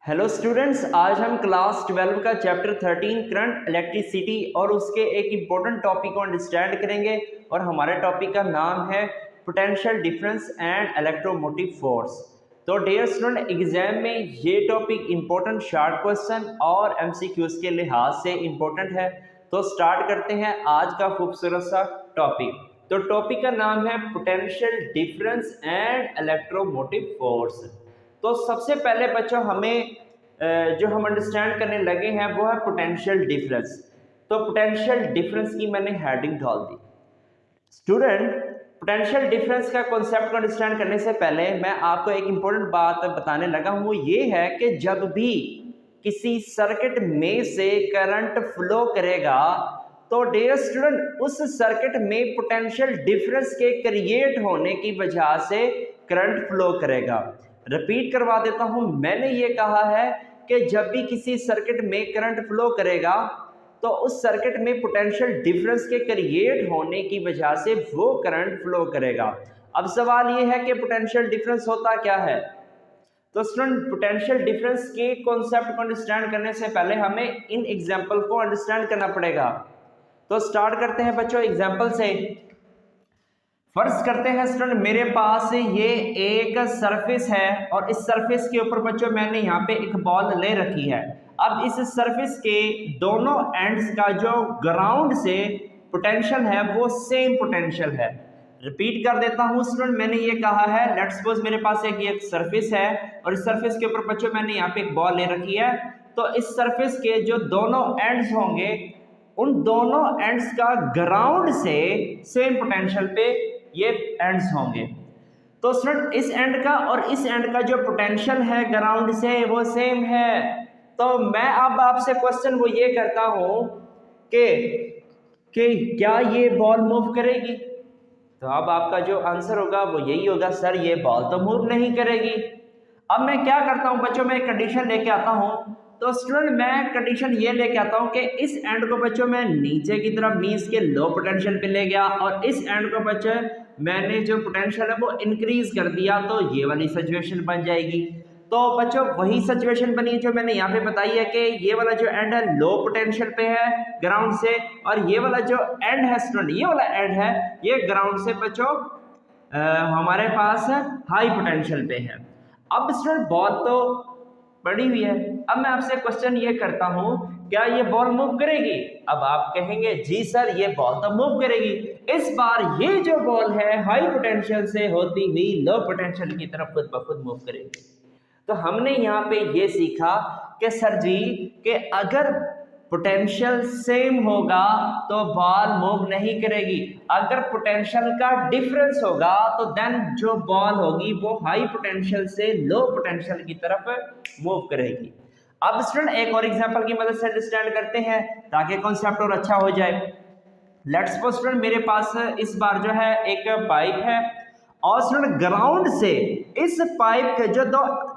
Hello students, आज हम class 12 का चैप्टर 13 करंट इलेक्ट्रिसिटी और उसके एक इम्पोर्टेंट टॉपिक को अंडरस्टैंड करेंगे। और हमारे टॉपिक का नाम है potential difference and electromotive force. तो डियर स्टूडेंट, एग्जाम में ये टॉपिक इम्पोर्टेंट शॉर्ट क्वेश्चन और एमसीक्यूज के लिहाज से इम्पोर्टेंट है। तो स्टार्ट करते हैं आज का खूबसूरत सा टॉपिक। तो टॉपिक का नाम है potential difference and electromotive force. तो सबसे पहले बच्चों हमें जो हम अंडरस्टैंड करने लगे हैं वो है पोटेंशियल डिफरेंस। तो पोटेंशियल डिफरेंस की मैंने हेडिंग डाल दी। स्टूडेंट, पोटेंशियल डिफरेंस का कॉन्सेप्ट को अंडरस्टैंड करने से पहले मैं आपको एक इम्पोर्टेंट बात बताने लगा हूँ। वो ये है कि जब भी किसी सर्किट में से करंट फ्लो करेगा तो डियर स्टूडेंट उस सर्किट में पोटेंशियल डिफरेंस के क्रिएट होने की वजह से करंट फ्लो करेगा। रिपीट करवा देता हूं, मैंने ये कहा है कि जब भी किसी सर्किट में करंट फ्लो करेगा तो उस सर्किट में पोटेंशियल डिफरेंस के क्रिएट होने की वजह से वो करंट फ्लो करेगा। अब सवाल ये है कि पोटेंशियल डिफरेंस होता क्या है। तो स्टूडेंट, पोटेंशियल डिफरेंस के कॉन्सेप्ट को अंडरस्टैंड करने से पहले हमें इन एग्जाम्पल को अंडरस्टैंड करना पड़ेगा। तो स्टार्ट करते हैं बच्चों एग्जाम्पल से। फर्ज करते हैं स्टूडेंट, मेरे पास ये एक सरफेस है और इस सरफेस के ऊपर बच्चों मैंने यहाँ पे एक बॉल ले रखी है। अब इस सरफेस के दोनों एंड्स का जो ग्राउंड से पोटेंशियल है वो सेम पोटेंशियल है। रिपीट कर देता हूँ स्टूडेंट, मैंने ये कहा है लेट्स सपोज मेरे पास एक सरफेस है और इस सरफेस के ऊपर बच्चों मैंने यहाँ पे एक बॉल ले रखी है। तो इस सरफेस के जो दोनों एंड्स होंगे उन दोनों एंड्स का ग्राउंड से सेम पोटेंशियल पे ये एंड्स होंगे। तो स्टूडेंट, इस एंड का और इस एंड का जो पोटेंशियल है ग्राउंड से वो सेम है। तो मैं अब आपसे क्वेश्चन वो ये करता हूं कि क्या ये बॉल मूव करेगी। तो अब आपका जो आंसर होगा वो यही होगा, सर ये बॉल तो मूव नहीं करेगी। अब मैं क्या करता हूं बच्चों, मैं कंडीशन लेके आता हूं। तो स्टूडेंट, मैं कंडीशन ये लेके आता हूं कि इस एंड को बच्चों मैं नीचे की तरफ मींस के लो पोटेंशियल पे ले गया और इस एंड को बच्चों मैंने जो पोटेंशियल है वो इंक्रीज कर दिया। तो ये वाली सिचुएशन बन जाएगी। तो बच्चों वही सिचुएशन बनी जो मैंने यहाँ पे बताई है कि ये वाला जो एंड है लो पोटेंशियल पे है ग्राउंड से, और ये वाला जो एंड है स्टूडेंट, ये वाला एंड है ये ग्राउंड से बच्चों हमारे पास हाई पोटेंशियल पे है। अब स्टूडेंट बॉल तो पड़ी हुई है। अब मैं आपसे क्वेश्चन ये करता हूं, क्या ये बॉल मूव करेगी। अब आप कहेंगे जी सर ये बॉल तो मूव करेगी। इस बार ये जो बॉल है हाई पोटेंशियल से होती हुई लो पोटेंशियल की तरफ खुद ब खुद मूव करेगी। तो हमने यहाँ पे ये सीखा कि सर जी कि अगर पोटेंशियल सेम होगा तो बॉल मूव नहीं करेगी। अगर पोटेंशियल का डिफरेंस होगा तो देन जो बॉल होगी वो हाई पोटेंशियल से लो पोटेंशियल की तरफ मूव करेगी। अब स्टूडेंट एक और एग्जांपल की मदद से अंडरस्टैंड करते हैं ताकि कॉन्सेप्ट और अच्छा हो जाए। लेट्स सपोज स्टूडेंट मेरे पास इस बार जो है एक पाइप है और स्टूडेंट ग्राउंड से इस पाइप के जो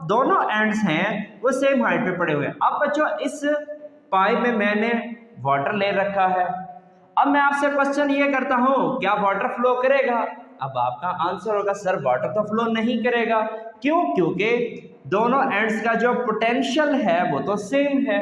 दोनों एंड्स हैं वो सेम हाइट पे पड़े हुए हैं। अब बच्चों इस पाइप में मैंने वाटर ले रखा है। अब मैं आपसे क्वेश्चन ये करता हूं, क्या वाटर फ्लो करेगा। अब आपका आंसर होगा सर वाटर तो फ्लो नहीं करेगा। क्यों? क्योंकि दोनों एंड्स का जो पोटेंशियल है वो तो सेम है।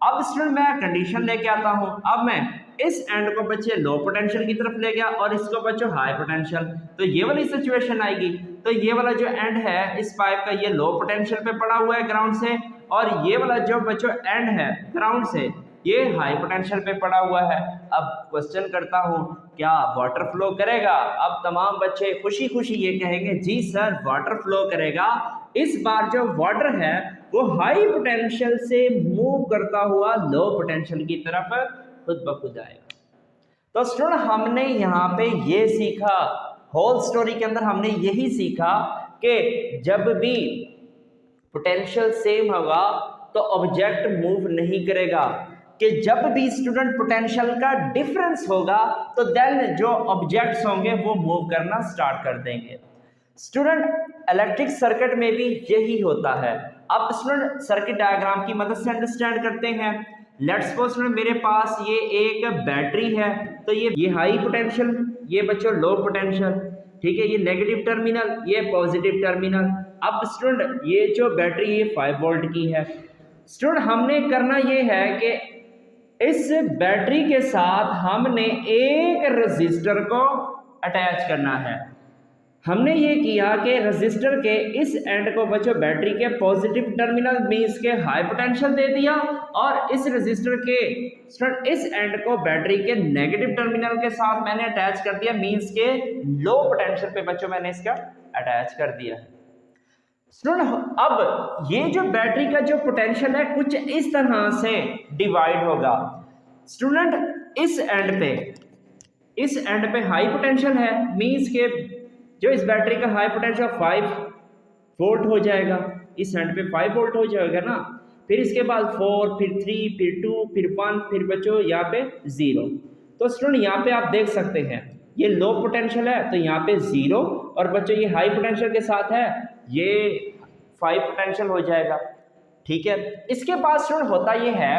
अब स्टूडेंट मैं कंडीशन लेके आता हूं। अब मैं इस एंड को बच्चे लो पोटेंशियल की तरफ ले गया और इसको बच्चों हाई पोटेंशियल, तो ये वाली सिचुएशन आएगी। तो ये वाला जो एंड है इस पाइप का ये लो पोटेंशियल पे पड़ा हुआ है ग्राउंड से, और ये वाला जो बच्चों एंड है ग्राउंड से ये हाई पोटेंशियल पे पड़ा हुआ है। अब क्वेश्चन करता हूं, क्या वाटर फ्लो करेगा। अब तमाम बच्चे खुशी खुशी ये कहेंगे जी सर वाटर फ्लो करेगा। इस बार जो वाटर है वो हाई पोटेंशियल से मूव करता हुआ लो पोटेंशियल की तरफ खुद ब खुद आएगा। तो स्टूडेंट हमने यहाँ पे ये सीखा, होल स्टोरी के अंदर हमने यही सीखा कि जब भी पोटेंशियल सेम होगा तो ऑब्जेक्ट मूव नहीं करेगा, कि जब भी स्टूडेंट पोटेंशियल का डिफरेंस होगा तो देन जो ऑब्जेक्ट्स होंगे वो मूव करना स्टार्ट कर देंगे। स्टूडेंट इलेक्ट्रिक सर्किट में भी यही होता है। अब स्टूडेंट सर्किट डायग्राम की मदद से अंडरस्टैंड करते हैं। लेट्स सपोज स्टूडेंट मेरे पास ये एक बैटरी है। तो ये हाई पोटेंशियल, ये बच्चों लो पोटेंशियल, ठीक है, ये नेगेटिव टर्मिनल, ये पॉजिटिव टर्मिनल। अब स्टूडेंट ये जो बैटरी ये 5 वोल्ट की है, स्टूडेंट हमने करना ये है कि इस बैटरी के साथ हमने एक रजिस्टर को अटैच करना है। हमने ये किया कि रजिस्टर के इस एंड को बच्चों बैटरी के पॉजिटिव टर्मिनल मींस के हाई पोटेंशियल दे दिया, और इस रजिस्टर के इस एंड को बैटरी के नेगेटिव टर्मिनल के साथ मैंने अटैच कर दिया, मींस के लो पोटेंशियल पे बच्चों मैंने इसका अटैच कर दिया। स्टूडेंट अब ये जो बैटरी का जो पोटेंशियल है कुछ इस तरह से डिवाइड होगा। स्टूडेंट इस एंड पे हाई पोटेंशियल है, मींस के जो इस बैटरी का हाई पोटेंशियल 5 वोल्ट हो जाएगा, इस एंड पे 5 वोल्ट हो जाएगा ना, फिर इसके बाद 4, फिर 3, फिर 2, फिर 1, फिर बच्चों यहाँ पे 0। तो स्टूडेंट यहाँ पे आप देख सकते हैं ये लो पोटेंशियल है तो यहाँ पे 0, और बच्चों ये हाई पोटेंशियल के साथ है ये 5 पोटेंशियल हो जाएगा। ठीक है, इसके बाद स्टूडेंट होता ये है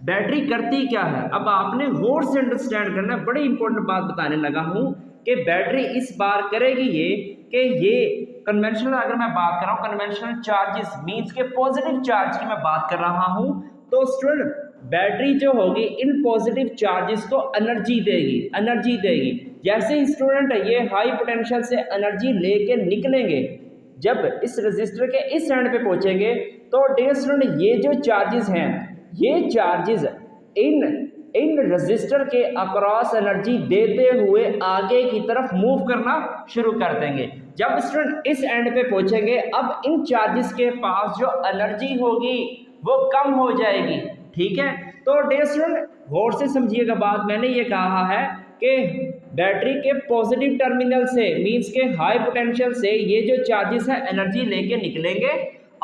बैटरी करती क्या है, अब आपने गौर से अंडरस्टैंड करना है। बड़ी इंपॉर्टेंट बात बताने लगा हूं कि बैटरी इस बार करेगी ये कि ये कन्वेंशनल, अगर मैं बात कर रहा हूं कन्वेंशनल चार्जेस मींस के पॉजिटिव चार्ज की मैं बात कर रहा हूं, तो स्टूडेंट बैटरी जो होगी इन पॉजिटिव चार्जेस को एनर्जी देगी। जैसे ही स्टूडेंट ये हाई पोटेंशियल से एनर्जी लेके निकलेंगे, जब इस रजिस्टर के इस एंड पे पहुंचेंगे तो डियर स्टूडेंट ये जो चार्जेस हैं ये चार्जेस इन रजिस्टर के अक्रॉस एनर्जी देते हुए आगे की तरफ मूव करना शुरू कर देंगे। जब स्टूडेंट इस एंड पे पहुंचेंगे, अब इन चार्जेस के पास जो एनर्जी होगी वो कम हो जाएगी। ठीक है, तो डियर स्टूडेंट गौर से समझिएगा बात, मैंने ये कहा है कि बैटरी के पॉजिटिव टर्मिनल से मींस के हाई पोटेंशियल से ये जो चार्जेस है एनर्जी लेके निकलेंगे,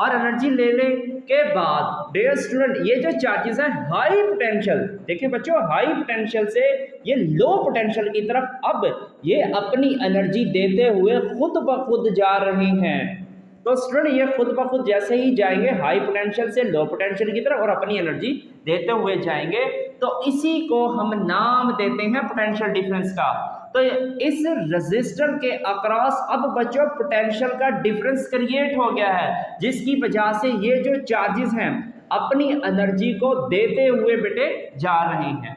और एनर्जी लेने के बाद डियर स्टूडेंट ये जो चार्जेस है हाई पोटेंशियल, देखिए बच्चों हाई पोटेंशियल से ये लो पोटेंशियल की तरफ अब ये अपनी एनर्जी देते हुए खुद ब खुद जा रही हैं। तो स्टूडेंट ये खुद ब खुद जैसे ही जाएंगे हाई पोटेंशियल से लो पोटेंशियल की तरफ और अपनी एनर्जी देते हुए जाएंगे, तो इसी को हम नाम देते हैं पोटेंशियल डिफरेंस का। तो इस रजिस्टर के अक्रॉस अब बच्चों पोटेंशियल का डिफरेंस क्रिएट हो गया है, जिसकी वजह से ये जो चार्जेस हैं अपनी एनर्जी को देते हुए बेटे जा रहे हैं।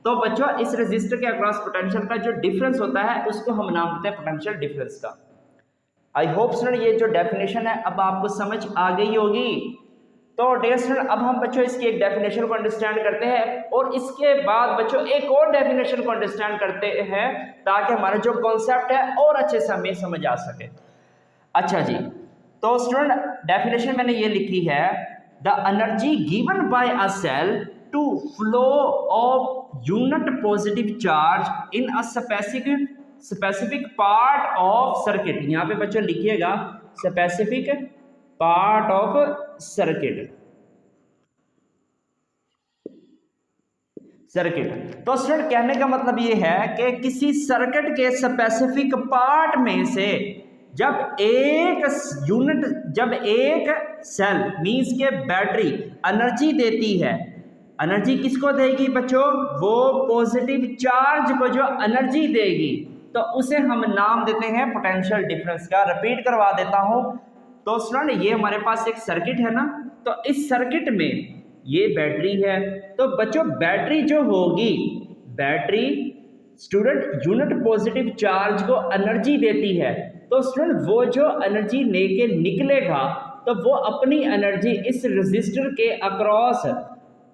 तो बच्चों इस रजिस्टर के अक्रॉस पोटेंशियल का जो डिफरेंस होता है उसको हम नाम देते हैं पोटेंशियल डिफरेंस का। आई होप स्टूडेंट ये जो डेफिनेशन है अब आपको समझ आ गई होगी। तो डियर स्टूडेंट अब हम बच्चों इसकी एक डेफिनेशन को अंडरस्टैंड करते हैं, और इसके बाद बच्चों एक और डेफिनेशन को अंडरस्टैंड करते हैं ताकि हमारा जो कॉन्सेप्ट है और अच्छे से हमें समझ आ सके। अच्छा जी, तो स्टूडेंट डेफिनेशन मैंने ये लिखी है, the energy given by a cell to flow of unit positive charge in a specific part of circuit. यहाँ पे बच्चों लिखिएगा स्पेसिफिक पार्ट ऑफ सर्किट। तो स्टूडेंट कहने का मतलब ये है कि किसी सर्किट के स्पेसिफिक पार्ट में से जब एक सेल मींस के बैटरी एनर्जी देती है, एनर्जी किसको देगी बच्चों, वो पॉजिटिव चार्ज को जो एनर्जी देगी, तो उसे हम नाम देते हैं पोटेंशियल डिफरेंस का। रिपीट करवा देता हूं, तो स्टूडेंट ये हमारे पास एक सर्किट है ना, तो इस सर्किट में ये बैटरी है, तो बच्चों बैटरी जो होगी, battery student unit positive charge को एनर्जी देती है, तो स्टूडेंट वो जो एनर्जी लेके निकलेगा तो वो अपनी एनर्जी इस रजिस्टर के अक्रॉस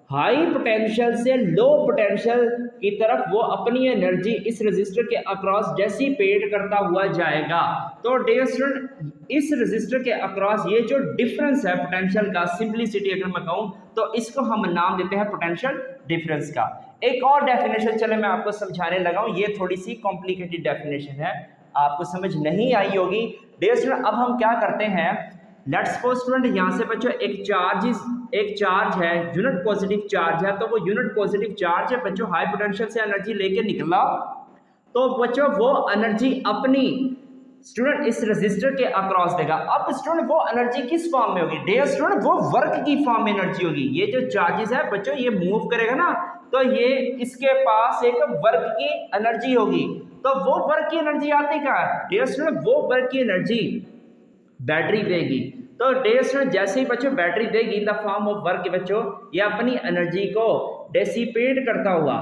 हाई पोटेंशियल से लो पोटेंशियल की तरफ वो अपनी एनर्जी इस रजिस्टर के अक्रॉस डेसिपेट करता हुआ जाएगा। तो डियर स्टूडेंट इस रजिस्टर के अक्रॉस ये जो डिफरेंस है पोटेंशियल का, सिंपलिसिटी अगर मैं कहूँ तो इसको हम नाम देते हैं पोटेंशियल डिफरेंस का। एक और डेफिनेशन चले मैं आपको समझाने लगा हूँ, ये थोड़ी सी कॉम्प्लिकेटेड डेफिनेशन है, आपको समझ नहीं आई होगी। डियर स्टूडेंट अब हम क्या करते हैं, लेट्स सपोज स्टूडेंट यहाँ से बच्चों एक चार्ज है, यूनिट पॉजिटिव चार्ज है, तो वो यूनिट पॉजिटिव चार्ज है बच्चों हाई पोटेंशियल से एनर्जी लेके निकला, तो बच्चों वो एनर्जी अपनी स्टूडेंट इस रजिस्टर के अक्रॉस देगा। अब स्टूडेंट वो एनर्जी किस फॉर्म में होगी, डियर स्टूडेंट वो वर्क की फॉर्म में एनर्जी होगी। ये जो चार्जेस है बच्चों ये मूव करेगा ना, तो ये इसके पास एक वर्क की एनर्जी होगी, तो वो वर्क की एनर्जी आती कहाँ है डियर स्टूडेंट, वो वर्क की एनर्जी बैटरी देगी। तो डियर स्टूडेंट जैसे ही बच्चों बैटरी देगी in the form of work बच्चों, ये अपनी एनर्जी को डेसिपेट करता हुआ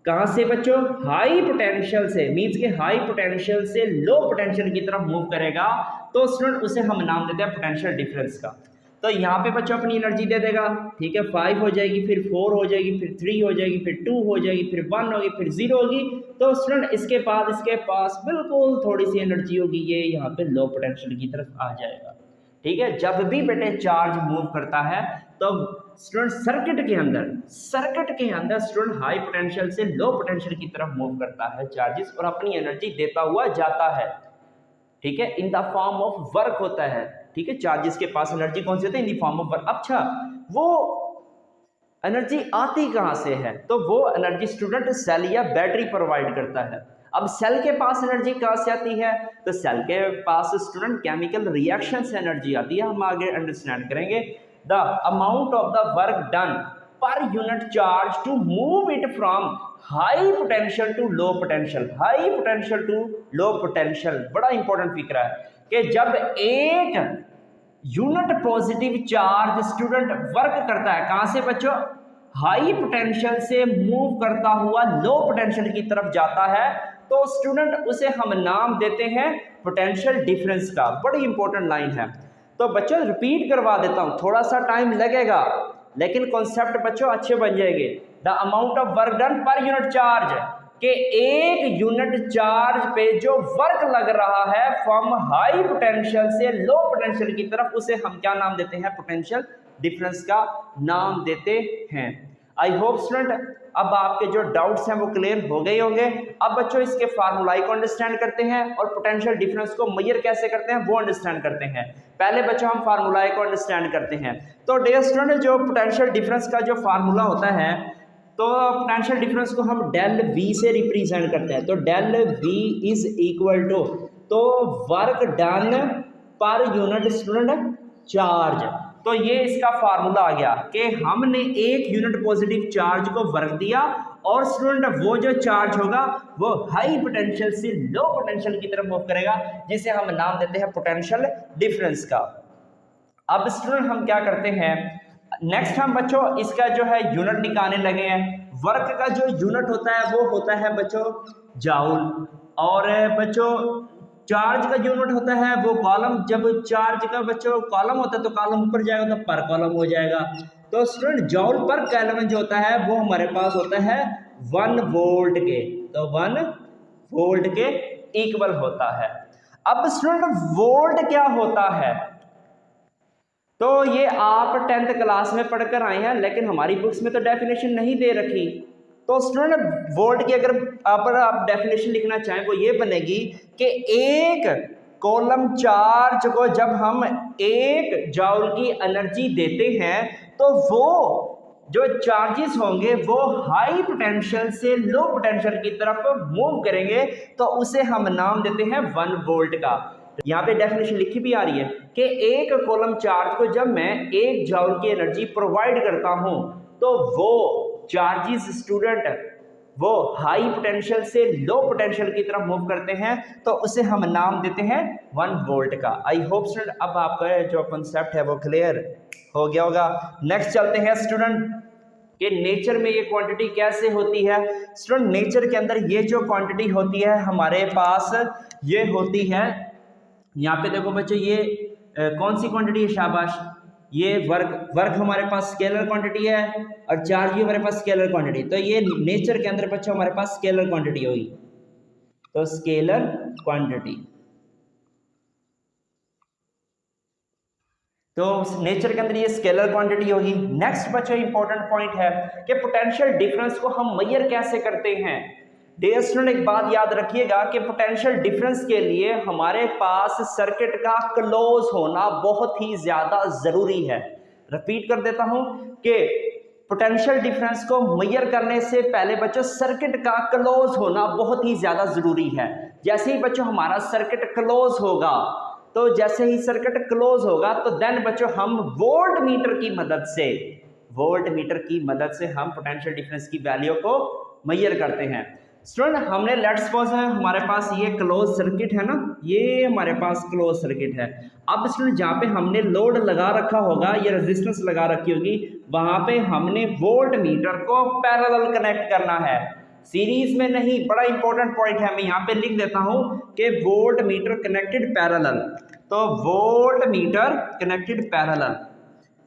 कहाँ से बच्चों, हाई पोटेंशियल से, मींस के हाई पोटेंशियल से लो पोटेंशियल की तरफ मूव करेगा। तो स्टूडेंट उसे हम नाम देते हैं पोटेंशियल डिफरेंस का। तो यहाँ पे बच्चों अपनी एनर्जी दे देगा, ठीक है, 5 हो जाएगी, फिर 4 हो जाएगी, फिर 3 हो जाएगी, फिर 2 हो जाएगी, फिर 1 होगी, फिर 0 होगी। तो स्टूडेंट इसके बाद इसके पास बिल्कुल थोड़ी सी एनर्जी होगी, ये यहाँ पे लो पोटेंशियल की तरफ आ जाएगा, ठीक है। जब भी बेटे चार्ज मूव करता है तो स्टूडेंट सर्किट के अंदर स्टूडेंट हाई पोटेंशियल से लो पोटेंशियल की तरफ मूव करता है चार्जेस, और अपनी एनर्जी देता हुआ जाता है, ठीक है, in the form of work होता है, ठीक है। चार्जेस के पास एनर्जी कौन सी होती है, in the form of work. अच्छा, वो एनर्जी आती कहाँ से है, तो वो एनर्जी स्टूडेंट सेल या बैटरी प्रोवाइड करता है। अब सेल के पास एनर्जी कहाँ से आती है, तो सेल के पास स्टूडेंट केमिकल रिएक्शन से एनर्जी आती है, हम आगे अंडरस्टैंड करेंगे। The amount of the work done per unit charge to move it from high potential to low potential, high potential to low potential, बड़ा इंपॉर्टेंट फिक्र है कि जब एक unit positive charge student work करता है कहां से बच्चों, हाई पोटेंशियल से मूव करता हुआ लो पोटेंशियल की तरफ जाता है, तो स्टूडेंट उसे हम नाम देते हैं पोटेंशियल डिफरेंस का। बड़ी इंपॉर्टेंट लाइन है, तो बच्चों रिपीट करवा देता हूं, थोड़ा सा टाइम लगेगा लेकिन कॉन्सेप्ट बच्चों अच्छे बन जाएंगे। The amount of work done per unit charge, के एक यूनिट चार्ज पे जो वर्क लग रहा है फ्रॉम हाई पोटेंशियल से लो पोटेंशियल की तरफ, उसे हम क्या नाम देते हैं, पोटेंशियल डिफरेंस का नाम देते हैं। आई होप स्टूडेंट अब आपके जो डाउट्स हैं वो क्लियर हो गए होंगे। अब बच्चों इसके फार्मूलाई को अंडरस्टैंड करते हैं और पोटेंशियल डिफरेंस को मेजर कैसे करते हैं वो अंडरस्टैंड करते हैं। पहले बच्चों हम फार्मूलाई को अंडरस्टैंड करते हैं। तो डियर स्टूडेंट जो पोटेंशियल डिफरेंस का जो फार्मूला होता है, तो पोटेंशियल डिफरेंस को हम डेल वी से रिप्रेजेंट करते हैं। तो del V is equal to, तो work done per unit student charge, तो ये इसका फार्मूला आ गया कि हमने एक यूनिट पॉजिटिव चार्ज को वर्क दिया और स्टूडेंट वो जो चार्ज होगा वो हाई पोटेंशियल से लो पोटेंशियल की तरफ मूव करेगा, जिसे हम नाम देते हैं पोटेंशियल डिफरेंस का। अब स्टूडेंट हम क्या करते हैं, नेक्स्ट हम बच्चों इसका जो है यूनिट निकालने लगे हैं। वर्क का जो यूनिट होता है वो होता है बच्चों जाउल, और बच्चों चार्ज का यूनिट होता है वो कॉलम। जब चार्ज का बच्चों कॉलम होता है तो कॉलम ऊपर जाएगा तो पर कॉलम हो जाएगा। तो स्टूडेंट जॉल पर केल्विन जो होता है वो हमारे पास होता है 1 वोल्ट के, तो 1 वोल्ट के इक्वल होता है। अब स्टूडेंट वोल्ट क्या होता है, तो ये आप 10th क्लास में पढ़कर आए हैं, लेकिन हमारी बुक्स में तो डेफिनेशन नहीं दे रखी। तो स्टूडेंट वोल्ट की अगर आप डेफिनेशन लिखना चाहें वो ये बनेगी कि एक कॉलम चार्ज को जब हम 1 जॉल की एनर्जी देते हैं तो वो जो चार्जेस होंगे वो हाई पोटेंशियल से लो पोटेंशियल की तरफ मूव करेंगे, तो उसे हम नाम देते हैं 1 वोल्ट का। यहाँ पे डेफिनेशन लिखी भी आ रही है कि एक कॉलम चार्ज को जब मैं 1 जॉल की एनर्जी प्रोवाइड करता हूं तो वो चार्जेस स्टूडेंट वो हाई पोटेंशियल से लो पोटेंशियल की तरफ मूव करते हैं, तो उसे हम नाम देते हैं 1 वोल्ट का। आई होप स्टूडेंट अब आपका जो कॉन्सेप्ट है वो क्लियर हो गया होगा। नेक्स्ट चलते हैं स्टूडेंट कि नेचर में ये क्वांटिटी कैसे होती है। स्टूडेंट नेचर के अंदर ये जो क्वांटिटी होती है हमारे पास ये होती है, यहाँ पे देखो बच्चों ये कौन सी क्वांटिटी है, शाबाश, ये वर्क हमारे पास स्केलर क्वांटिटी है और चार्ज भी हमारे पास स्केलर क्वांटिटी। तो ये नेचर के अंदर बच्चों हमारे पास स्केलर क्वांटिटी होगी, तो स्केलर क्वांटिटी, तो नेचर के अंदर ये स्केलर क्वांटिटी होगी। नेक्स्ट बच्चों इंपॉर्टेंट पॉइंट है कि पोटेंशियल डिफरेंस को हम मेजर कैसे करते हैं। डियर स्टूडेंट एक बात याद रखिएगा कि पोटेंशियल डिफरेंस के लिए हमारे पास सर्किट का क्लोज होना बहुत ही ज्यादा जरूरी है। रिपीट कर देता हूं कि पोटेंशियल डिफरेंस को मेजर करने से पहले बच्चों सर्किट का क्लोज होना बहुत ही ज्यादा जरूरी है। जैसे ही बच्चों हमारा सर्किट क्लोज होगा, तो जैसे ही सर्किट क्लोज होगा तो देन बच्चों हम वोल्ट मीटर की मदद से हम पोटेंशियल डिफरेंस की वैल्यू को मेजर करते हैं। स्टूडेंट हमने लेट्स सपोज है हमारे पास ये क्लोज सर्किट है ना, ये हमारे पास क्लोज सर्किट है। अब स्टूडेंट जहाँ पे हमने लोड लगा रखा होगा, ये रेजिस्टेंस लगा रखी होगी, वहां पे हमने वोल्ट मीटर को पैरेलल कनेक्ट करना है, सीरीज में नहीं। बड़ा इंपॉर्टेंट पॉइंट है, मैं यहाँ पे लिख देता हूँ कि वोल्ट मीटर कनेक्टेड पैरेलल। तो वोल्ट मीटर कनेक्टेड पैरेलल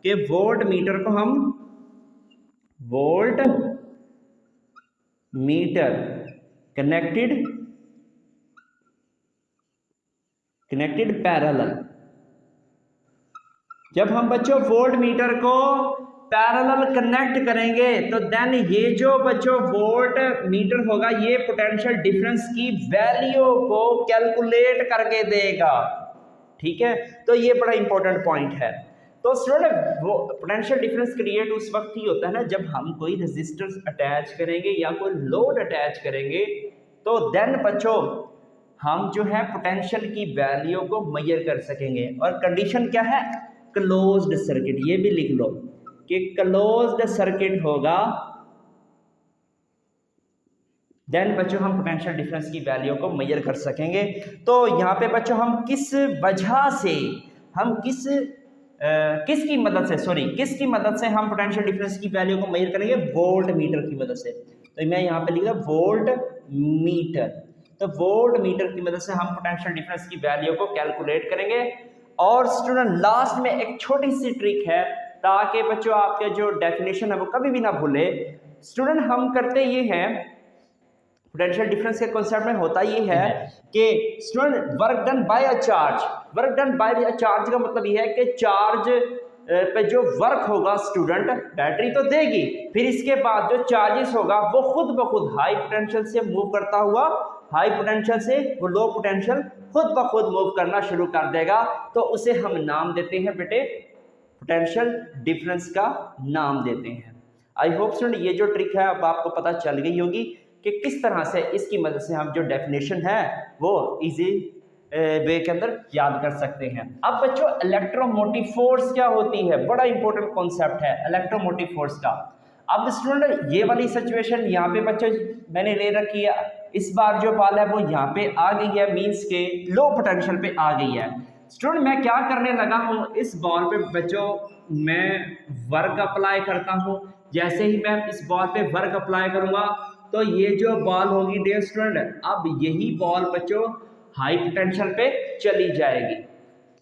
के वोल्ट मीटर को हम वोल्ट मीटर कनेक्टेड पैरेलल। जब हम बच्चों वोल्ट मीटर को पैरेलल कनेक्ट करेंगे तो देन ये जो बच्चों वोल्ट मीटर होगा ये पोटेंशियल डिफरेंस की वैल्यू को कैलकुलेट करके देगा। ठीक है, तो ये बड़ा इंपॉर्टेंट पॉइंट है। तो स्टूडेंट वो पोटेंशियल डिफरेंस क्रिएट उस वक्त ही होता है ना जब हम कोई रेजिस्टेंस अटैच करेंगे या कोई लोड अटैच करेंगे, तो देन बच्चों हम जो है पोटेंशियल की वैल्यू को मेजर कर सकेंगे। और कंडीशन क्या है? Closed circuit. ये भी लिख लो कि क्लोज्ड सर्किट होगा, देन बच्चों हम पोटेंशियल डिफरेंस की वैल्यू को मेजर कर सकेंगे। तो यहाँ पे बच्चों हम किस वजह से, हम किसकी मदद से हम पोटेंशियल डिफरेंस की वैल्यू को मेजर करेंगे? वोल्ट मीटर की मदद से। तो मैं यहाँ पे लिख रहा वोल्ट मीटर। तो वोल्ट मीटर की मदद से हम पोटेंशियल डिफरेंस की वैल्यू को कैलकुलेट करेंगे। और स्टूडेंट लास्ट में एक छोटी सी ट्रिक है ताकि बच्चों आपके जो डेफिनेशन है वो कभी भी ना भूले। स्टूडेंट हम करते ये हैं, पोटेंशियल डिफरेंस के कॉन्सेप्ट में होता ये है कि student work done by a charge, work done by a charge का मतलब ये है कि चार्ज पे जो वर्क होगा स्टूडेंट, बैटरी तो देगी, फिर इसके बाद जो चार्जेस होगा वो खुद ब खुद हाई पोटेंशियल से मूव करता हुआ हाई पोटेंशियल से वो लो पोटेंशियल खुद ब खुद मूव करना शुरू कर देगा। तो उसे हम नाम देते हैं बेटे, पोटेंशियल डिफरेंस का नाम देते हैं। आई होप स्टूडेंट ये जो ट्रिक है अब आपको पता चल गई होगी कि किस तरह से इसकी मदद से हम जो डेफिनेशन है वो इजी वे के अंदर याद कर सकते हैं। अब बच्चों इलेक्ट्रोमोटिव फोर्स क्या होती है? बड़ा इंपॉर्टेंट कॉन्सेप्ट है इलेक्ट्रोमोटिव फोर्स का। अब स्टूडेंट ये वाली सिचुएशन यहाँ पे बच्चों मैंने ले रखी है, इस बार जो बॉल है वो यहाँ पे आ गई है, मीन्स के लो पोटेंशियल पे आ गई है। स्टूडेंट मैं क्या करने लगा हूँ, इस बॉल पे बच्चों मैं वर्क अप्लाई करता हूँ। जैसे ही मैं इस बॉल पे वर्क अप्लाई करूंगा तो ये जो बॉल होगी डियर स्टूडेंट, अब यही बॉल बच्चों हाई पोटेंशियल पे चली जाएगी।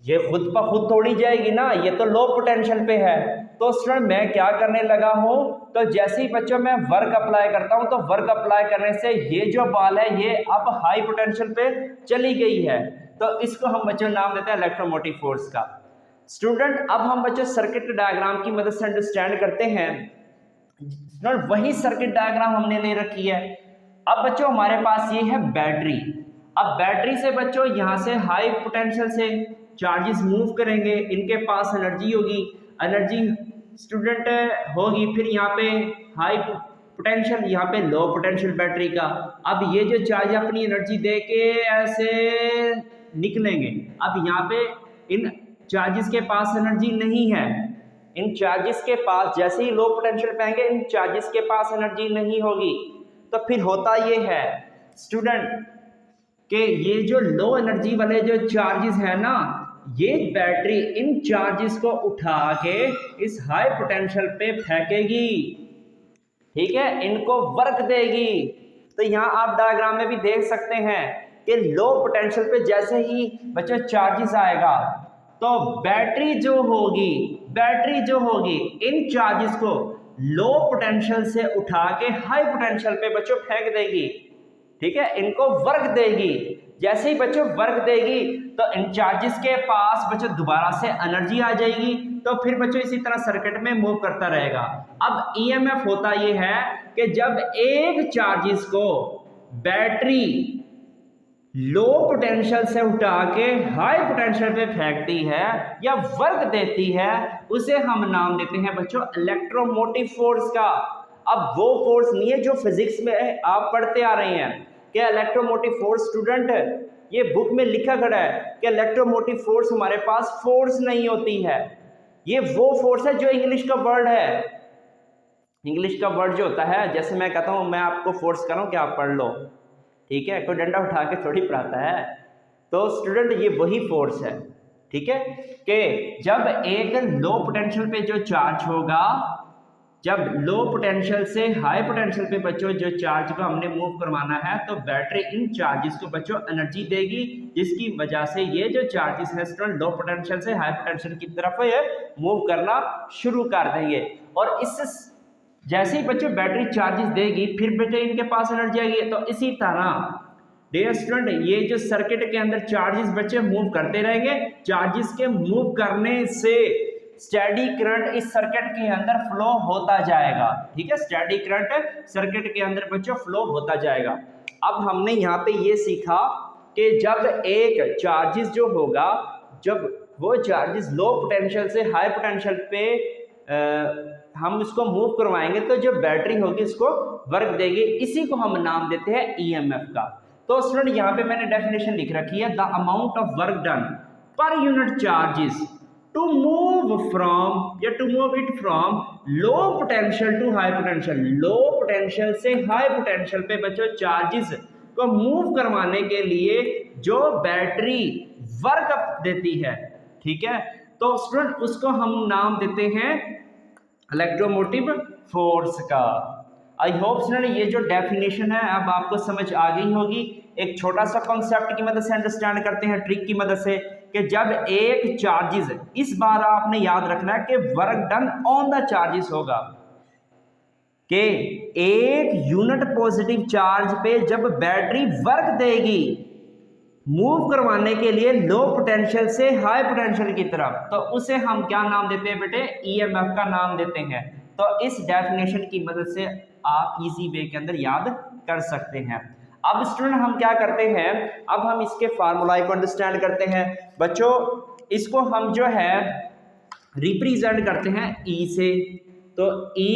ये खुद ब खुद तोड़ी जाएगी ना, ये तो लो पोटेंशियल पे है। तो स्टूडेंट मैं क्या करने लगा हूँ, तो जैसे ही बच्चों मैं वर्क अप्लाई करता हूँ तो वर्क अप्लाई करने से ये जो बॉल है ये अब हाई पोटेंशियल पे चली गई है। तो इसको हम बच्चों नाम देते हैं इलेक्ट्रोमोटिव फोर्स का। स्टूडेंट अब हम बच्चों सर्किट डायग्राम की मदद से अंडरस्टैंड करते हैं। वही सर्किट डायग्राम हमने ले रखी है। अब बच्चों हमारे पास ये है बैटरी। अब बैटरी से बच्चों यहाँ से हाई पोटेंशियल से चार्जेस मूव करेंगे, इनके पास एनर्जी होगी, एनर्जी स्टूडेंट होगी, फिर यहाँ पे हाई पोटेंशियल, यहाँ पे लो पोटेंशियल बैटरी का। अब ये जो चार्ज अपनी एनर्जी दे के ऐसे निकलेंगे। अब यहाँ पे इन चार्जेस के पास एनर्जी नहीं है, इन चार्जेस के पास जैसे ही लो पोटेंशियल पे आएंगे इन चार्जेस के पास एनर्जी नहीं होगी। तो फिर होता ये है स्टूडेंट कि ये जो लो एनर्जी वाले जो चार्जेस है ना, ये बैटरी इन चार्जेस को उठा के इस हाई पोटेंशियल पे फेंकेगी, ठीक है, इनको वर्क देगी। तो यहाँ आप डायग्राम में भी देख सकते हैं कि लो पोटेंशियल पे जैसे ही बच्चों चार्जेस आएगा तो बैटरी जो होगी इन चार्जेस को लो पोटेंशियल से उठा के हाई पोटेंशियल पे बच्चों फेंक देगी, ठीक है, इनको वर्क देगी। जैसे ही बच्चों वर्क देगी तो इन चार्जेस के पास बच्चों दोबारा से एनर्जी आ जाएगी। तो फिर बच्चों इसी तरह सर्किट में मूव करता रहेगा। अब ईएमएफ होता ये है कि जब एक चार्जेस को बैटरी लो पोटेंशियल से उठा के हाई पोटेंशियल पे फेंकती है या वर्क देती है, उसे हम नाम देते हैं बच्चों इलेक्ट्रोमोटिव फोर्स का। अब वो फोर्स नहीं है जो फिजिक्स में आप पढ़ते आ रहे हैं कि इलेक्ट्रोमोटिव फोर्स स्टूडेंट, ये बुक में लिखा खड़ा है कि इलेक्ट्रोमोटिव फोर्स हमारे पास फोर्स नहीं होती है, ये वो फोर्स है जो इंग्लिश का वर्ड है। इंग्लिश का वर्ड जो होता है, जैसे मैं कहता हूँ, मैं आपको फोर्स कर रहा हूँ कि आप पढ़ लो, ठीक है, कोई डंडा उठा के थोड़ी पढ़ाता है। तो स्टूडेंट ये वही फोर्स है, ठीक है, कि जब एक लो पोटेंशियल पे जो चार्ज होगा, जब लो पोटेंशियल से हाई पोटेंशियल पे बच्चों जो चार्ज को हमने मूव करवाना है, तो बैटरी इन चार्जेस को बच्चों एनर्जी देगी, जिसकी वजह से ये जो चार्जेस है स्टूडेंट लो पोटेंशियल से हाई पोटेंशियल की तरफ ये मूव करना शुरू कर देंगे। और इस जैसे ही बच्चों बैटरी चार्जेस देगी, फिर बेटे इनके पास एनर्जी आएगी। तो इसी तरह डियर स्टूडेंट ये जो सर्किट के अंदर चार्जेस बच्चे मूव करते रहेंगे, चार्जेस के मूव करने से स्टेडी करंट इस सर्किट के अंदर फ्लो होता जाएगा, ठीक है, स्टेडी करंट सर्किट के अंदर बच्चों फ्लो होता जाएगा। अब हमने यहाँ पे ये सीखा कि जब एक चार्जेस जो होगा, जब वो चार्जेस लो पोटेंशियल से हाई पोटेंशियल पे हम इसको मूव करवाएंगे, तो जो बैटरी होगी इसको वर्क देगी, इसी को हम नाम देते हैं ईएमएफ का। तो स्टूडेंट यहाँ पे मैंने डेफिनेशन लिख रखी है, the amount of work done per unit charges to move from या to move it from low potential to high potential. Low potential से हाई पोटेंशियल पे बच्चों चार्जेस को मूव करवाने के लिए जो बैटरी वर्क देती है, ठीक है, तो स्टूडेंट उसको हम नाम देते हैं इलेक्ट्रोमोटिव फोर्स का। आई होप स्टूडेंट ये जो डेफिनेशन है अब आपको समझ आ गई होगी। एक छोटा सा कॉन्सेप्ट की मदद से अंडरस्टैंड करते हैं, ट्रिक की मदद से, कि जब एक चार्जेस, इस बार आपने याद रखना है कि work done on the charges होगा, कि एक यूनिट पॉजिटिव चार्ज पे जब बैटरी वर्क देगी मूव करवाने के लिए लो पोटेंशियल से हाई पोटेंशियल की तरफ, तो उसे हम क्या नाम देते हैं बेटे, ईएमएफ का नाम देते हैं। तो इस डेफिनेशन की मदद से आप इजी वे के अंदर याद कर सकते हैं। अब स्टूडेंट हम क्या करते हैं, अब हम इसके फार्मूला को अंडरस्टैंड करते हैं बच्चों। इसको हम जो है रिप्रेजेंट करते हैं ई से। तो E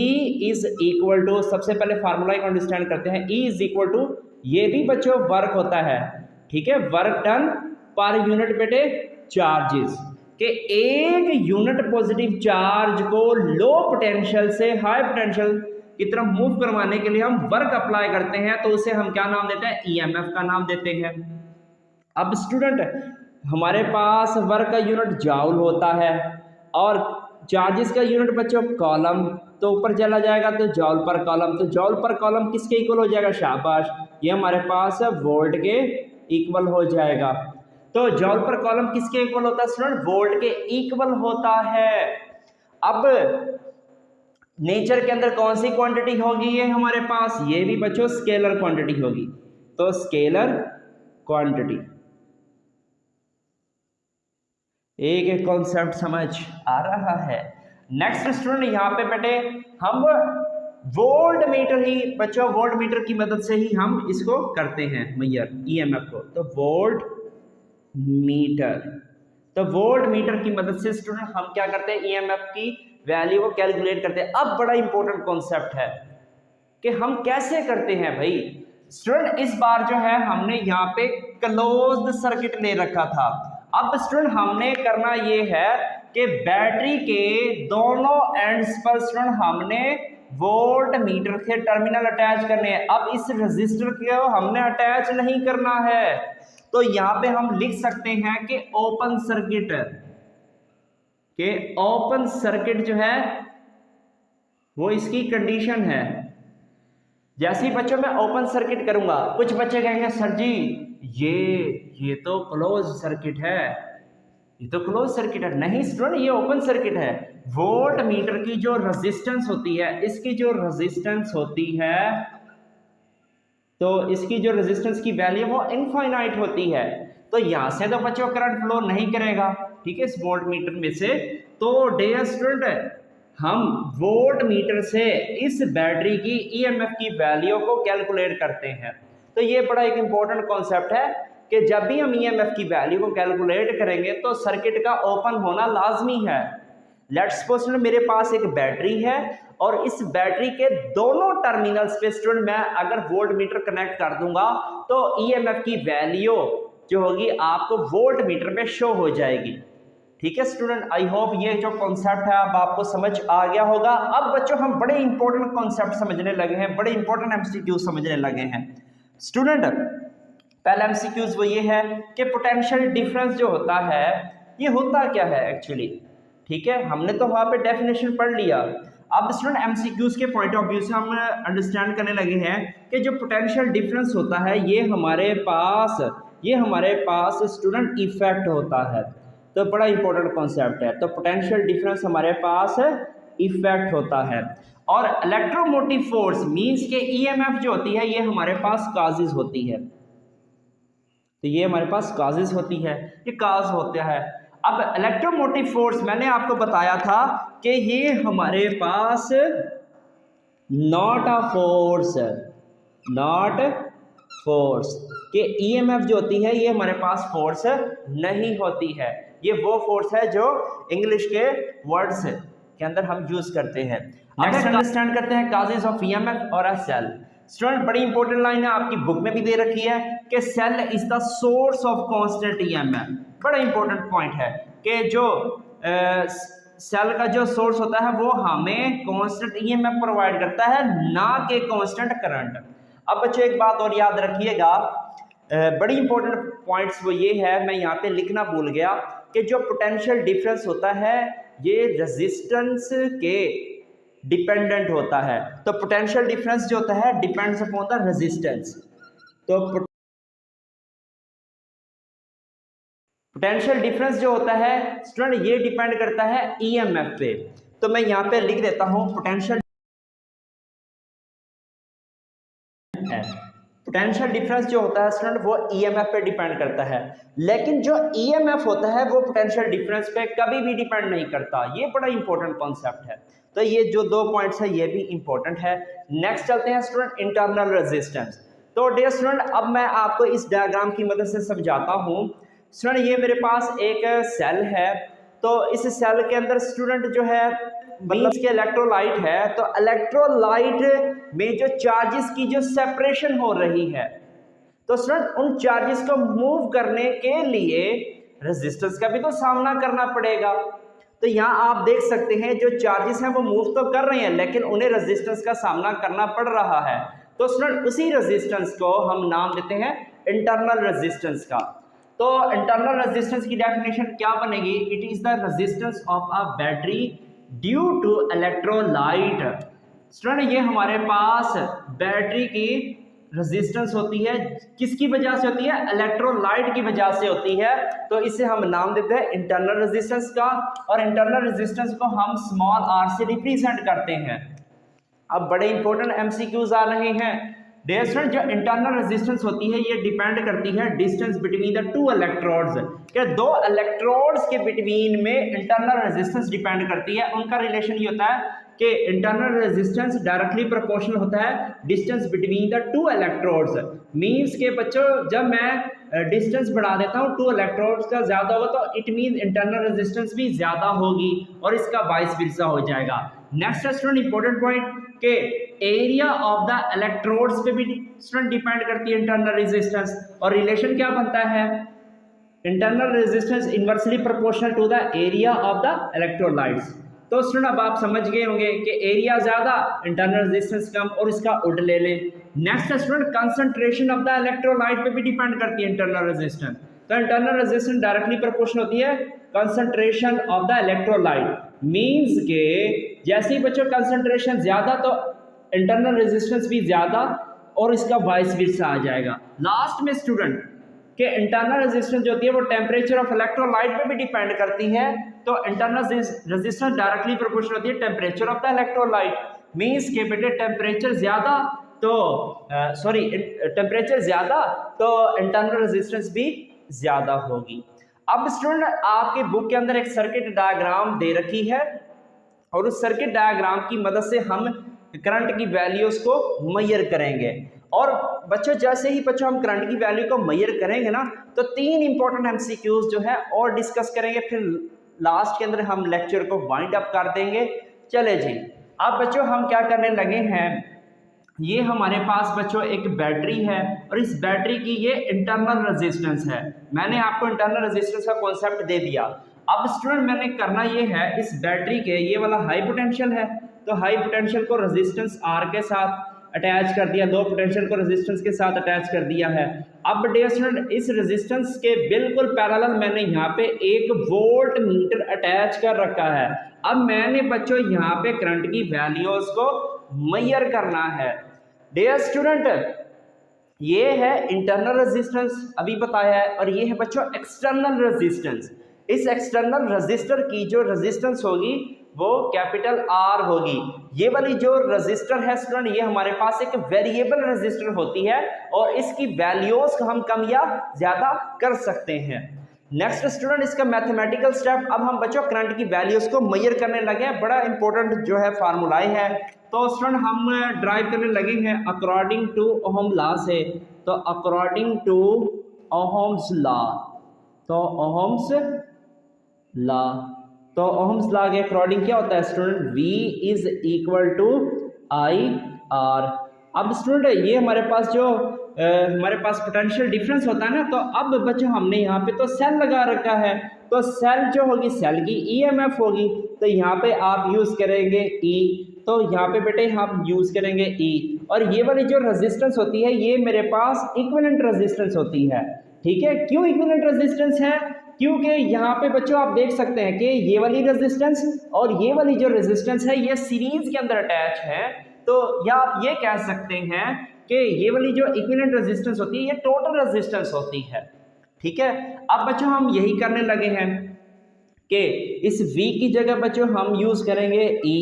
इज इक्वल टू, सबसे पहले फार्मूला को अंडरस्टैंड करते हैं, E इज इक्वल टू, ये भी बच्चों वर्क होता है, ठीक है, वर्क डन पर यूनिट बेटे चार्जेस, के एक यूनिट पॉजिटिव चार्ज को लो पोटेंशियल से हाई पोटेंशियल की तरफ मूव करवाने के लिए हम वर्क अप्लाई करते हैं, तो उसे हम क्या नाम देते हैं, ईएमएफ का नाम देते हैं। अब स्टूडेंट हमारे पास वर्क का यूनिट जाउल होता है और चार्जेस का यूनिट बच्चों कॉलम, तो ऊपर चला जाएगा तो जॉल पर कॉलम, तो जॉल पर कॉलम किसके इक्वल हो जाएगा, शाबाश, ये हमारे पास वोल्ट के इक्वल हो जाएगा। तो जॉल पर कॉलम किसके इक्वल होता है स्टूडेंट, वोल्ट के इक्वल होता है। अब नेचर के अंदर कौन सी क्वांटिटी होगी, ये हमारे पास, ये भी बच्चों स्केलर क्वांटिटी होगी, तो स्केलर क्वांटिटी। एक कॉन्सेप्ट समझ आ रहा है। नेक्स्ट स्टूडेंट यहाँ पे बेटे हम वोल्ट मीटर ही बच्चों, वोल्ट मीटर की मदद से ही हम इसको करते हैं मेजर ईएमएफ को, तो वोल्ट मीटर, तो वोल्ट मीटर की मदद से स्टूडेंट हम क्या करते हैं, ईएमएफ की वैल्यू को कैलकुलेट करते हैं। अब बड़ा इंपॉर्टेंट कॉन्सेप्ट है कि हम कैसे करते हैं भाई स्टूडेंट। इस बार जो है हमने यहाँ पे क्लोज्ड सर्किट ले रखा था। अब स्टूडेंट हमने करना ये है कि बैटरी के दोनों एंड्स पर स्टूडेंट हमने वोल्ट मीटर के टर्मिनल अटैच करने हैं। अब इस रजिस्टर को हमने अटैच नहीं करना है, तो यहाँ पे हम लिख सकते हैं कि ओपन सर्किट, के ओपन सर्किट जो है वो इसकी कंडीशन है। जैसे ही बच्चों मैं ओपन सर्किट करूंगा, कुछ बच्चे कहेंगे सर जी ये तो क्लोज सर्किट है, ये तो क्लोज सर्किट है। नहीं स्टूडेंट, ये ओपन सर्किट है। वोल्ट मीटर की जो रेजिस्टेंस होती है, इसकी जो रेजिस्टेंस होती है, तो इसकी जो रेजिस्टेंस की वैल्यू वो इनफाइनाइट होती है, तो यहां से तो बच्चों करंट फ्लो नहीं करेगा, ठीक है, इस वोल्ट मीटर में से। तो डियर स्टूडेंट हम वोल्ट मीटर से इस बैटरी की ईएमएफ की वैल्यू को कैलकुलेट करते हैं। तो ये बड़ा एक इंपॉर्टेंट कॉन्सेप्ट है कि जब भी हम ईएमएफ की वैल्यू को कैलकुलेट करेंगे तो सर्किट का ओपन होना लाजमी है। लेट्स सपोज मेरे पास एक बैटरी है और इस बैटरी के दोनों टर्मिनल्स पे स्टूडेंट मैं अगर वोल्ट मीटर कनेक्ट कर दूंगा तो ईएमएफ की वैल्यू जो होगी आपको वोल्ट मीटर पे शो हो जाएगी, ठीक है स्टूडेंट, आई होप ये जो कॉन्सेप्ट है अब आपको समझ आ गया होगा। अब बच्चों हम बड़े इंपॉर्टेंट कॉन्सेप्ट समझने लगे हैं, बड़े इंपॉर्टेंट एमसीक्यू समझने लगे हैं। स्टूडेंट पहला एमसीक्यूज वो ये है कि पोटेंशियल डिफरेंस जो होता है ये होता क्या है एक्चुअली, ठीक है, हमने तो वहां पे डेफिनेशन पढ़ लिया। अब स्टूडेंट एमसीक्यूज के पॉइंट ऑफ व्यू से हम अंडरस्टैंड करने लगे हैं कि जो पोटेंशियल डिफरेंस होता है ये हमारे पास स्टूडेंट इफेक्ट होता है। तो बड़ा इंपॉर्टेंट कॉन्सेप्ट है। तो पोटेंशियल डिफरेंस हमारे पास इफेक्ट होता है। और इलेक्ट्रोमोटिव फोर्स मींस के ईएमएफ जो होती है ये हमारे पास काजेज होती है। तो ये हमारे पास काजेज होती है, ये काज होता है। अब इलेक्ट्रोमोटिव फोर्स मैंने आपको बताया था कि ये हमारे पास not a force, not force कि ईएमएफ जो होती है ये हमारे पास फोर्स नहीं होती है। ये वो फोर्स है जो इंग्लिश के वर्ड्स के अंदर हम यूज करते हैं। नेक्स्ट अंडरस्टैंड करते हैं काजेज ऑफ ईएमएफ और अ सेल। स्टूडेंट बड़ी इंपॉर्टेंट लाइन है, आपकी बुक में भी दे रखी है कि cell is the source of constant EMF. बड़ा इंपॉर्टेंट पॉइंट है कि जो सेल का जो सोर्स होता है वो हमें कांस्टेंट ईएमएफ प्रोवाइड करता है, ना कि कांस्टेंट करंट। अब बच्चों एक बात और याद रखिएगा, बड़ी इंपॉर्टेंट पॉइंट्स वो ये है, मैं यहाँ पे लिखना भूल गया कि जो पोटेंशियल डिफरेंस होता है ये रेजिस्टेंस के डिपेंडेंट होता है। तो पोटेंशियल डिफरेंस जो होता है डिपेंड्स अपॉन द रेजिस्टेंस। तो पोटेंशियल डिफरेंस जो होता है स्टूडेंट ये डिपेंड करता है ईएमएफ पे। तो मैं यहाँ पे लिख देता हूँ पोटेंशियल डिफरेंस जो होता है स्टूडेंट वो ईएमएफ पे डिपेंड करता है, लेकिन जो ईएमएफ होता है वो पोटेंशियल डिफरेंस पे कभी भी डिपेंड नहीं करता। ये बड़ा इंपॉर्टेंट कॉन्सेप्ट है। तो ये जो दो पॉइंट्स है ये भी इंपॉर्टेंट है। नेक्स्ट चलते हैं स्टूडेंट इंटरनल रेजिस्टेंस। तो डियर स्टूडेंट अब मैं आपको इस डायग्राम की मदद से समझाता हूँ। स्टूडेंट ये मेरे पास एक सेल है, तो इस सेल के अंदर स्टूडेंट जो है मतलब के इलेक्ट्रोलाइट है, तो इलेक्ट्रोलाइट में जो चार्जेस की जो सेपरेशन हो रही है, तो स्टूडेंट उन चार्जेस को मूव करने के लिए रेजिस्टेंस का भी तो सामना करना पड़ेगा। तो यहाँ आप देख सकते हैं जो चार्जेस हैं वो मूव तो कर रहे हैं लेकिन उन्हें रेजिस्टेंस का सामना करना पड़ रहा है। तो स्टूडेंट उसी रेजिस्टेंस को हम नाम देते हैं इंटरनल रेजिस्टेंस का। तो इंटरनल रेजिस्टेंस की डेफिनेशन क्या बनेगी? It is the resistance of a battery due to electrolyte. Student ये हमारे पास बैटरी की रेजिस्टेंस होती है, किसकी वजह से होती है? इलेक्ट्रोलाइट की वजह से होती है। तो इसे हम नाम देते हैं इंटरनल रेजिस्टेंस का, और इंटरनल रेजिस्टेंस को हम स्मॉल आर से रिप्रेजेंट करते हैं। अब बड़े इंपॉर्टेंट एमसीक्यूज आ रहे हैं। डियर स्टूडेंट जो इंटरनल रेजिस्टेंस होती है ये डिपेंड करती है distance between the two electrodes, कि दो इलेक्ट्रोड्स के बिटवीन में इंटरनल रेजिस्टेंस डिपेंड करती है। उनका रिलेशन ये होता है कि इंटरनल रेजिस्टेंस डायरेक्टली प्रोपोर्शनल होता है distance between the two electrodes. Means के बच्चों जब मैं डिस्टेंस बढ़ा देता हूँ टू इलेक्ट्रोड्स का ज्यादा होगा तो इट मीन इंटरनल रेजिस्टेंस भी ज्यादा होगी और इसका वाइस वर्सा हो जाएगा। नेक्स्ट स्टूडेंट इंपॉर्टेंट पॉइंट के एरिया ऑफ द इलेक्ट्रोड्स पे भी स्टूडेंट डिपेंड करती है इंटरनल रेजिस्टेंस, और रिलेशन क्या बनता है? Internal resistance inversely proportional to the area of the electrolytes. तो स्टूडेंट अब आप समझ गए होंगे कि एरिया ज्यादा इंटरनल रेजिस्टेंस कम, और इसका उल्ट ले लें। Next student concentration of the electrolyte पे भी डिपेंड करती है इंटरनल रेजिस्टेंस। तो इंटरनल रेजिस्टेंस डायरेक्टली प्रोपोर्शनल होती है concentration of the electrolyte. Means के जैसे ही बच्चों कंसंट्रेशन ज्यादा तो इंटरनल रेजिस्टेंस भी ज्यादा, और इसका वाइस वर्सा आ जाएगा। लास्ट में स्टूडेंट कि इंटरनल रेजिस्टेंस जो होती है वो टेम्परेचर ऑफ इलेक्ट्रोलाइट पे भी डिपेंड करती है। तो इंटरनल रेजिस्टेंस डायरेक्टली प्रोपोर्शनल होती है temperature of the electrolyte. Means के बेटे टेम्परेचर ज्यादा तो इंटरनल रेजिस्टेंस भी ज्यादा होगी। अब स्टूडेंट आपके बुक के अंदर एक सर्किट डायग्राम दे रखी है, और उस सर्किट डायग्राम की मदद से हम करंट की वैल्यूज को मेजर करेंगे। और बच्चों जैसे ही बच्चों हम करंट की वैल्यू को मेजर करेंगे ना, तो 3 इंपॉर्टेंट एमसीक्यूज जो है और डिस्कस करेंगे, फिर लास्ट के अंदर हम लेक्चर को वाइंड अप कर देंगे। चले जी, अब बच्चों हम क्या करने लगे हैं, ये हमारे पास बच्चों एक बैटरी है, और इस बैटरी की ये इंटरनल रेजिस्टेंस है। मैंने आपको इंटरनल रेजिस्टेंस का कॉन्सेप्ट दे दिया। अब स्टूडेंट मैंने करना ये है, इस बैटरी के ये वाला हाई पोटेंशियल है, तो हाई पोटेंशियल को रेजिस्टेंस आर के साथ अटैच कर दिया, लो पोटेंशियल को रेजिस्टेंस के साथ अटैच कर दिया है। अब डियर स्टूडेंट इस रेजिस्टेंस के बिल्कुल पैरेलल मैंने यहाँ पे एक वोल्ट मीटर अटैच कर रखा है। अब मैंने बच्चों यहाँ पे करंट की वैल्यूज को मेजर करना है। डियर स्टूडेंट ये है इंटरनल रेजिस्टेंस अभी बताया है, और ये है बच्चों एक्सटर्नल रेजिस्टेंस। इस एक्सटर्नल रेजिस्टर की जो रेजिस्टेंस होगी वो कैपिटल आर होगी। ये वाली जो रेजिस्टर है स्टूडेंट, ये हमारे पास एक वेरिएबल रेजिस्टर होती है और इसकी वैल्यूज को हम कम या ज्यादा कर सकते हैं। नेक्स्ट स्टूडेंट इसका मैथमेटिकल स्टेप, अब हम बच्चों करंट की वैल्यूज को मेजर करने लगे हैं। बड़ा इंपॉर्टेंट जो है फार्मूलाए है, तो स्टूडेंट हम ड्राइव करने लगे हैं अकॉर्डिंग टू ओहम लॉ से। तो अकॉर्डिंग टू ओहम्स लॉ, तो ओहम्स लॉ, तो ओहम्स लॉ के अकॉर्डिंग क्या होता है student, V is equal to I R. अब स्टूडेंट ये हमारे पास जो हमारे पास पोटेंशियल डिफरेंस होता है ना, तो अब बच्चों हमने यहाँ पे तो सेल लगा रखा है, तो सेल जो होगी सेल की EMF होगी, तो यहाँ पे आप यूज करेंगे E, तो यहाँ पे बेटे हम यूज करेंगे E। और ये वाली जो रेजिस्टेंस होती है ये मेरे पास इक्विवेलेंट रेजिस्टेंस होती है। ठीक है, क्यों इक्विवेलेंट रेजिस्टेंस है, क्योंकि यहाँ पे बच्चों आप देख सकते हैं कि ये वाली रेजिस्टेंस और ये वाली जो रेजिस्टेंस है ये सीरीज के अंदर अटैच है। तो या आप ये कह सकते हैं कि ये वाली जो इक्विवेलेंट रेजिस्टेंस होती है ये टोटल रेजिस्टेंस होती है। ठीक है, अब बच्चों हम यही करने लगे हैं कि इस V की जगह बच्चों हम यूज करेंगे E।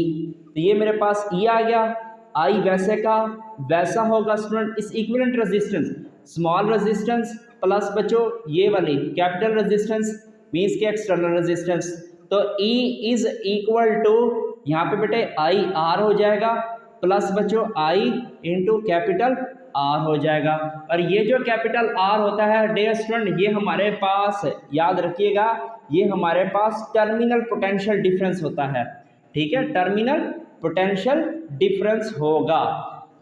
तो ये मेरे पास E आ गया, I वैसे का वैसा होगा स्टूडेंट। इस equivalent resistance small resistance plus बच्चों ये वाली कैपिटल रेजिस्टेंस मीन्स के एक्सटर्नल रेजिस्टेंस, तो E इज इक्वल टू यहाँ पे बेटे आई आर हो जाएगा प्लस बच्चों I इंटू कैपिटल R हो जाएगा। और ये जो कैपिटल R होता है डियर स्टूडेंट ये हमारे पास याद रखिएगा ये हमारे पास टर्मिनल पोटेंशियल डिफरेंस होता है। ठीक है, टर्मिनल पोटेंशियल डिफरेंस होगा।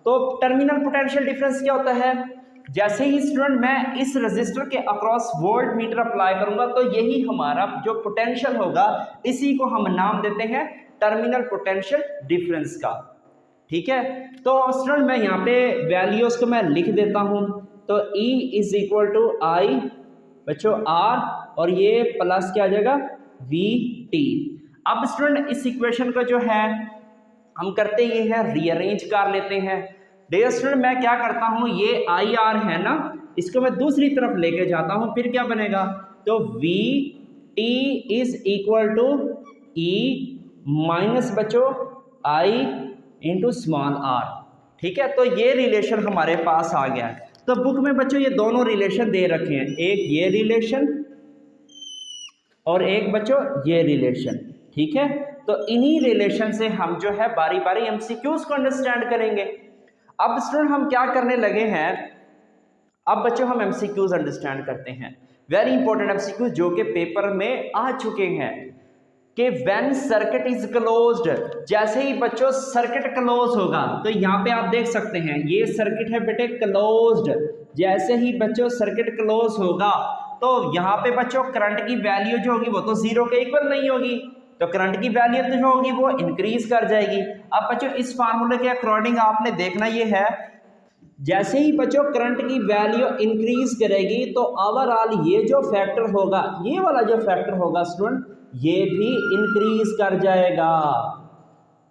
तो टर्मिनल पोटेंशियल डिफरेंस क्या होता है, जैसे ही स्टूडेंट मैं इस रेजिस्टर के अक्रॉस वोल्ट मीटर अप्लाई करूंगा तो यही हमारा जो पोटेंशियल होगा इसी को हम नाम देते हैं टर्मिनल पोटेंशियल डिफरेंस का। ठीक है, तो स्टूडेंट मैं यहाँ पे वैल्यूज को मैं लिख देता हूँ। तो E इज इक्वल टू आई बच्चों R और ये प्लस क्या आ जाएगा VT। अब स्टूडेंट इस इक्वेशन को जो है हम करते ये है रीअरेंज कर लेते हैं। डियर स्टूडेंट मैं क्या करता हूँ, ये IR है ना, इसको मैं दूसरी तरफ लेके जाता हूँ, फिर क्या बनेगा, तो VT is equal to E minus बच्चों I इंटू स्मॉल r। ठीक है, तो ये रिलेशन हमारे पास आ गया है। तो बुक में बच्चों ये दोनों रिलेशन दे रखे हैं, एक ये रिलेशन और एक बच्चों ये रिलेशन। ठीक है, तो इन्हीं रिलेशन से हम जो है बारी बारी MCQs को अंडरस्टैंड करेंगे। अब स्टूडेंट हम क्या करने लगे हैं, अब बच्चों हम MCQs अंडरस्टैंड करते हैं। वेरी इंपॉर्टेंट MCQs जो कि पेपर में आ चुके हैं कि व्हेन सर्किट इज क्लोज्ड, जैसे ही बच्चों सर्किट क्लोज होगा, तो यहाँ पे आप देख सकते हैं ये सर्किट है बेटे क्लोज्ड, जैसे ही बच्चों सर्किट क्लोज होगा तो यहाँ पे बच्चों करंट की वैल्यू जो होगी वो तो जीरो के इक्वल नहीं होगी, तो करंट की वैल्यू तो जो होगी वो इंक्रीज कर जाएगी। अब बच्चों इस फार्मूले के अकॉर्डिंग आपने देखना ये है, जैसे ही बच्चों करंट की वैल्यू इंक्रीज करेगी तो ओवरऑल ये जो फैक्टर होगा, ये वाला जो फैक्टर होगा स्टूडेंट ये भी इंक्रीज कर जाएगा।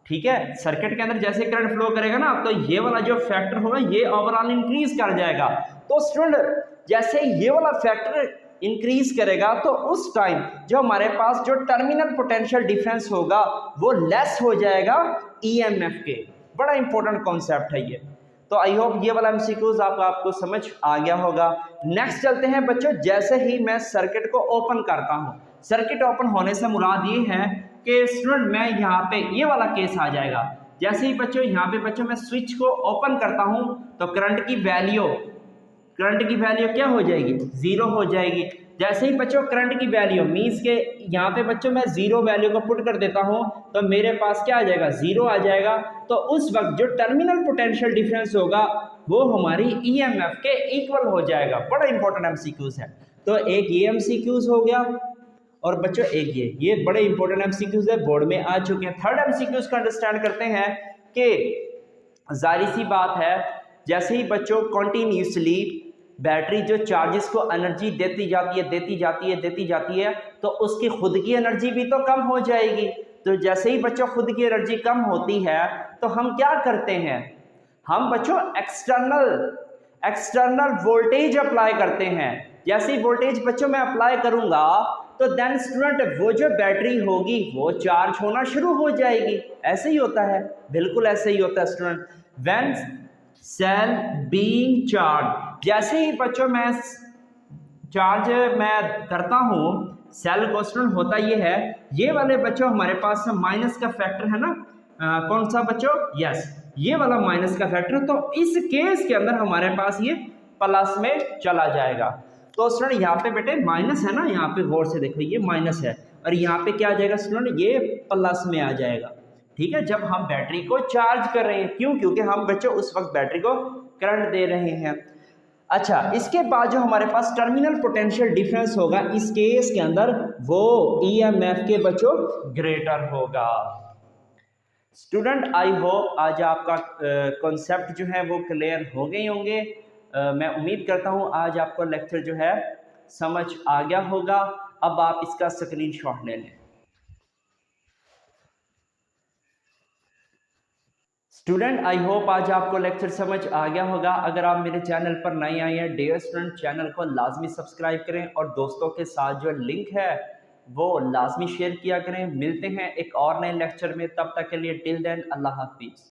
ठीक है, सर्किट के अंदर जैसे करंट फ्लो करेगा ना तो ये वाला जो फैक्टर होगा ये ओवरऑल इंक्रीज कर जाएगा। तो स्टूडेंट जैसे ये वाला फैक्टर इंक्रीज करेगा तो उस टाइम जो हमारे पास जो टर्मिनल पोटेंशियल डिफरेंस होगा वो लेस हो जाएगा EMF के। बड़ा इंपॉर्टेंट कॉन्सेप्ट है ये। तो आई होप ये वाला MCQs आपको समझ आ गया होगा। नेक्स्ट चलते हैं बच्चों, जैसे ही मैं सर्किट को ओपन करता हूँ, सर्किट ओपन होने से मुराद ये है कि स्टूडेंट मैं यहाँ पे ये वाला केस आ जाएगा, जैसे ही बच्चों यहाँ पे बच्चों मैं स्विच को ओपन करता हूँ तो करंट की वैल्यू क्या हो जाएगी, जीरो हो जाएगी। जैसे ही बच्चों करंट की वैल्यू मीन्स के यहाँ पे बच्चों मैं जीरो वैल्यू को पुट कर देता हूँ तो मेरे पास क्या आ जाएगा, जीरो आ जाएगा। तो उस वक्त जो टर्मिनल पोटेंशियल डिफरेंस होगा वो हमारी EMF के इक्वल हो जाएगा। बड़ा इंपॉर्टेंट MCQs है। तो एक ये MCQs हो गया और बच्चों एक ये बड़े इंपॉर्टेंट एमसीक्यूज है, बोर्ड में आ चुके हैं। थर्ड एमसीक्यूज का अंडरस्टैंड करते हैं कि जाहिर सी बात है, जैसे ही बच्चों कॉन्टीन्यूसली बैटरी जो चार्जेस को एनर्जी देती जाती है तो उसकी खुद की एनर्जी भी तो कम हो जाएगी। तो जैसे ही बच्चों खुद की एनर्जी कम होती है तो हम क्या करते हैं, हम बच्चों एक्सटर्नल वोल्टेज अप्लाई करते हैं। जैसे ही वोल्टेज बच्चों मैं अप्लाई करूंगा तो देन स्टूडेंट वो जो बैटरी होगी वो चार्ज होना शुरू हो जाएगी। ऐसे ही होता है, बिल्कुल ऐसे ही होता है student. When cell being charge, जैसे ही बच्चों मैं चार्ज मैं करता हूँ सेल को स्टूडेंट, होता ये है, ये वाले बच्चों हमारे पास माइनस का फैक्टर है ना, कौन सा बच्चों, यस ये वाला माइनस का फैक्टर, तो इस केस के अंदर हमारे पास ये प्लस में चला जाएगा। तो स्टूडेंट यहाँ पे बेटे माइनस है ना, यहाँ पे गौर से देखो ये माइनस है और यहाँ पे क्या आ जाएगा स्टूडेंट, ये प्लस में आ जाएगा। ठीक है, जब हम बैटरी को चार्ज कर रहे हैं, क्यों, क्योंकि हम बच्चों उस वक्त बैटरी को करंट दे रहे हैं। अच्छा, इसके बाद जो हमारे पास टर्मिनल पोटेंशियल डिफरेंस होगा इस केस के अंदर वो ईएमएफ के बच्चों ग्रेटर होगा। स्टूडेंट आई होप आज आपका कॉन्सेप्ट जो है वो क्लियर हो गए होंगे। मैं उम्मीद करता हूँ आज आपको लेक्चर जो है समझ आ गया होगा। अब आप इसका स्क्रीनशॉट ले लें। स्टूडेंट आई होप आज आपको लेक्चर समझ आ गया होगा। अगर आप मेरे चैनल पर नए आए हैं डियर स्टूडेंट, चैनल को लाजमी सब्सक्राइब करें और दोस्तों के साथ जो लिंक है वो लाजमी शेयर किया करें। मिलते हैं एक और नए लेक्चर में, तब तक के लिए टिल देन अल्लाह हाफिज।